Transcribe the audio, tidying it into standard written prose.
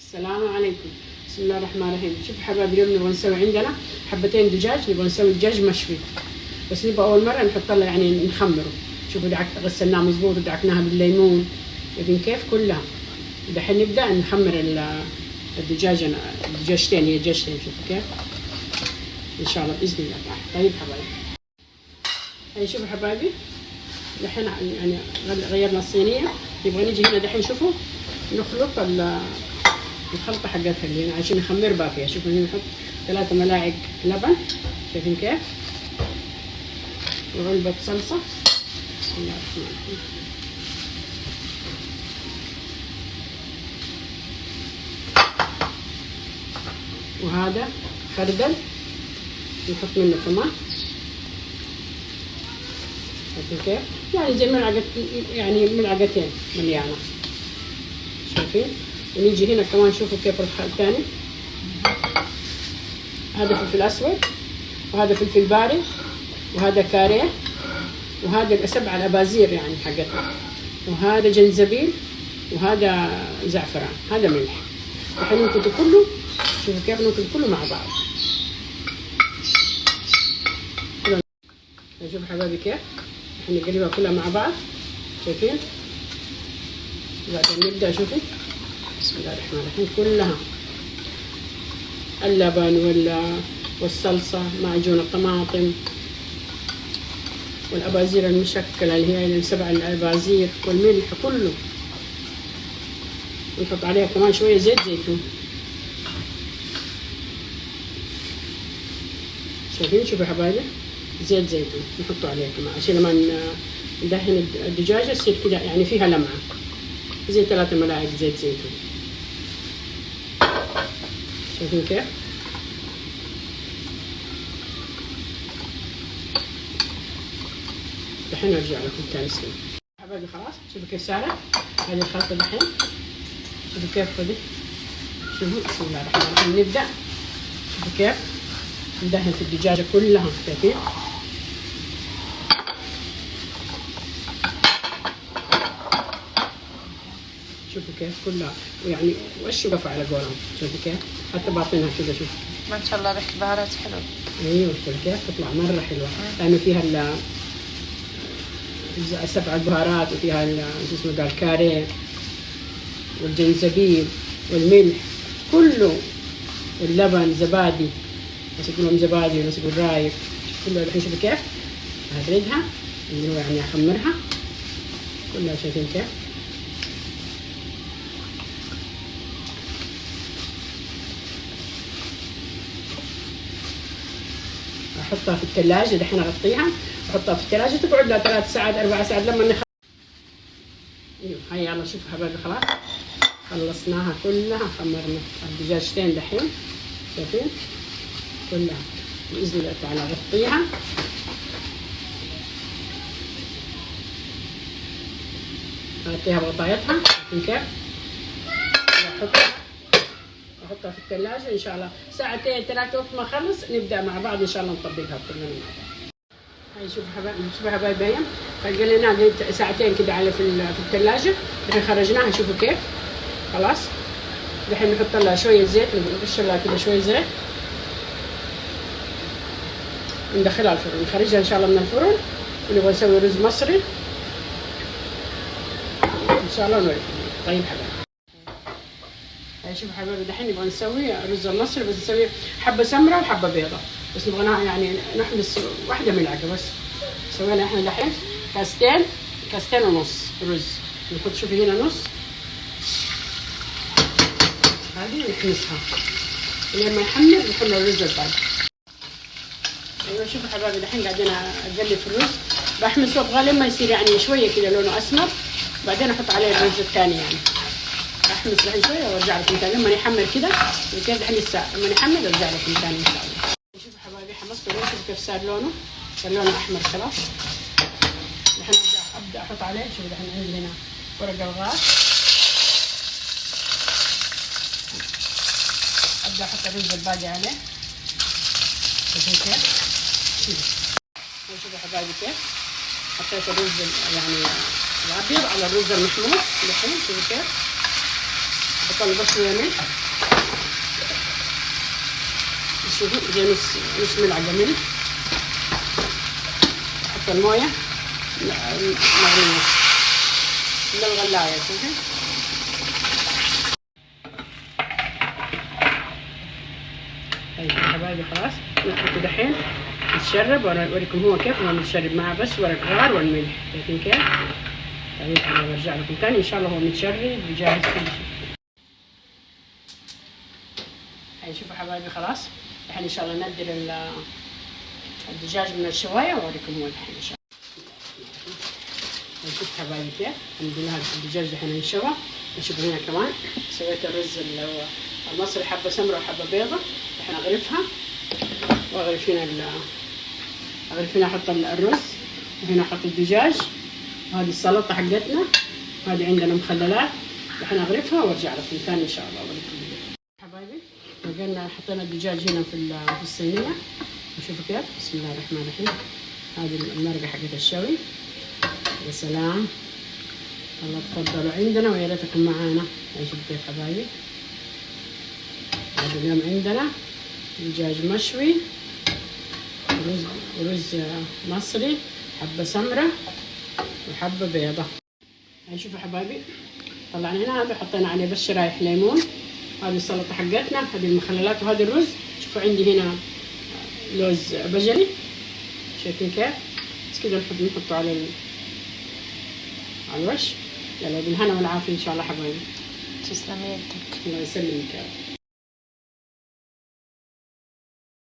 السلام عليكم. بسم الله الرحمن الرحيم. شوفوا حبايبي، اليوم نبغى نسوي عندنا حبتين دجاج، نبغى نسوي دجاج مشوي، بس نبغى اول مره نحط له يعني نخمره. شوفوا غسلناه مظبوط ودعكناها بالليمون، شايفين كيف كلها. دحين نبدا نخمر الدجاج، الدجاجتين، هي دجاجتين، شوفوا كيف ان شاء الله باذن الله. طيب حبايبي، هاي شوفوا حبايبي، دحين يعني غيرنا الصينيه، نبغى نيجي هنا دحين شوفوا نخلط الخلطة حقتها اللي هنا عشان نخمر بها فيها. شوفوا هنا نحط 3 ملاعق لبن، شايفين كيف، وعلبة صلصة. بسم الله الرحمن الرحيم. وهذا خردل نحط منه كمان، شايفين كيف، يعني زي ملعقة، يعني ملعقتين مليانة، شايفين. ونيجي هنا كمان شوفوا كيف الثاني، هذا فلفل اسود، وهذا فلفل بارد، وهذا كاريه، وهذا 7 الابازير يعني حقتها، وهذا جنزبيل، وهذا زعفران، هذا ملح. الحين نكتب كله، شوفوا كيف نكتب كله مع بعض. شوفوا حبايبي كيف احنا نقلبها كلها مع بعض، شايفين. بعدين نبدا، شوفوا بسم الله الرحمن الرحيم، كلها اللبن والصلصة، معجون الطماطم، والأبازير المشكلة اللي هي 7 الأبازير، والملح كله. ونحط عليها كمان شوية زيت زيتون، شايفين. شوفوا حبايبي، زيت زيتون نحطه عليها كمان عشان لما ندهن الدجاجة تصير كده يعني فيها لمعة، زي 3 ملاعق زيت زيتون، شايفين كيف. دحين ارجع لكم تاني سنين حبايبي. خلاص شوفوا كيف صارت هذه الخلطة دحين، شوفوا كيف فضي. شوفوا بسم الله الرحمن الرحيم، نبدأ. شوفوا كيف ندهن في الدجاجة كلها، شايفين. شوفوا كيف كلها، ويعني وش وقف على قولهم، شوفوا كيف حتى باطنها كذا، شوفوا ما شاء الله ريحة بهارات حلوة. ايوه شوفوا كيف تطلع مرة حلوة، لأنه فيها 7 البهارات، وفيها شو اسمه ده الكاريه والجنزبيل والملح كله، واللبن زبادي، ناس يقولون زبادي وناس يقول رايب، كله. الحين شوفوا كيف هبردها، اللي هو يعني اخمرها كلها، شايفين كيف. احطها في الثلاجة دحين، اغطيها احطها في الثلاجة تقعد لها 3 ساعات 4 ساعات لما ايوه. هيا يلا شوفوا حبايبي، خلاص خلصناها كلها، خمرنا الدجاجتين دحين، شايفين كلها. باذن الله تعالى اغطيها، اغطيها بغطايتها، شايفين كيف. احطها في الثلاجة ان شاء الله 2 3 وقت ما اخلص نبدا مع بعض ان شاء الله نطبقها كلنا مع بعض. هاي شوفوا حبايبي، شوفوا حبايبي، هي خليناها 2 ساعتين كده على في الثلاجة، الحين خرجناها، شوفوا كيف خلاص. الحين نحط لها شوية زيت، نرش لها كده شوية زيت، ندخلها الفرن، نخرجها ان شاء الله من الفرن، ونبغى نسوي رز مصري ان شاء الله نوريكم. طيب حبايبي، شوفوا حبايبي، دحين نبغى نسوي رز المصري، بس نسوي حبه سمراء وحبه بيضاء، بس نبغى يعني نحمص 1 ملعقه بس. سوينا احنا دحين كاستين ونص رز، نحط شوفي هنا نص، هذه نحمصها لما يحمر نحط الرز الباقي. ايوه شوفوا حبايبي، دحين قاعدين اقلب في الرز، بحمصه ابغى لما يصير يعني شويه كذا لونه اسمر، بعدين احط عليه الرز الثاني يعني. احمص دحين شويه وارجع لكم ثاني لما يحمر كده، كيف دحين لسه لما يحمر ارجع لكم ثاني ان شاء الله. شوفوا حبايبي حمصت الرز، شوفوا كيف صار لونه، صار لونه احمر خلاص. دحين ابدا احط عليه، شوفوا دحين عندي هنا ورق الغاز، ابدا احط الرز الباقي عليه، شوفوا كيف. شوفوا حبايبي كيف حطيت الرز يعني الابيض على الرز المحمص. الحين شوفوا كيف نحط البصل ملح، شوفوا زي نص ملعقة ملح. نحط الموية مغلية من الغلاية. شوفي هاي حبايبي خلاص نحطه دحين يتشرب، واوريكم هو كيف هو متشرب مع بس ورق غار والملح. شايفين كيف؟ بعدين انا برجع لكم تاني ان شاء الله هو متشرب وجاهز كل شيء. هاي شوفوا حبايبي خلاص الحين ان شاء الله ننزل الدجاج من الشوايه واوريكم هو الحين ان شاء الله. شوفوا حبايبي كيف الحمد لله الدجاج الحين انشوى. شوفوا هنا كمان سويت الرز اللي هو المصري، حبه سمراء وحبه بيضه. الحين اغرفها واغرف هنا احط الرز، وهنا احط الدجاج، وهذه السلطه حقتنا، وهذه عندنا مخللات. الحين اغرفها وارجع لكم ثاني ان شاء الله اوريكم. حبايبي بقينا حطينا الدجاج هنا في الصينيه، وشوفوا كيف بسم الله الرحمن الرحيم. هذه المرقه حقت الشوي. يا سلام الله تفضلوا عندنا ويا ريتكم معانا. شوفوا كيف حبايبي هذا اليوم عندنا دجاج مشوي، ورز مصري، حبه سمراء وحبه بيضه. هاي شوفوا حبايبي طلعنا هنا هذا حطينا عليه بس شرايح ليمون. هذه السلطه حقتنا، هذه المخللات، وهذا الرز. شوفوا عندي هنا لوز بجلي، شايفين كيف؟ بس كده نحطه على الوش. يلا بالهنا والعافيه ان شاء الله حبايبي. تسلمي يدك. الله يسلمك يا رب.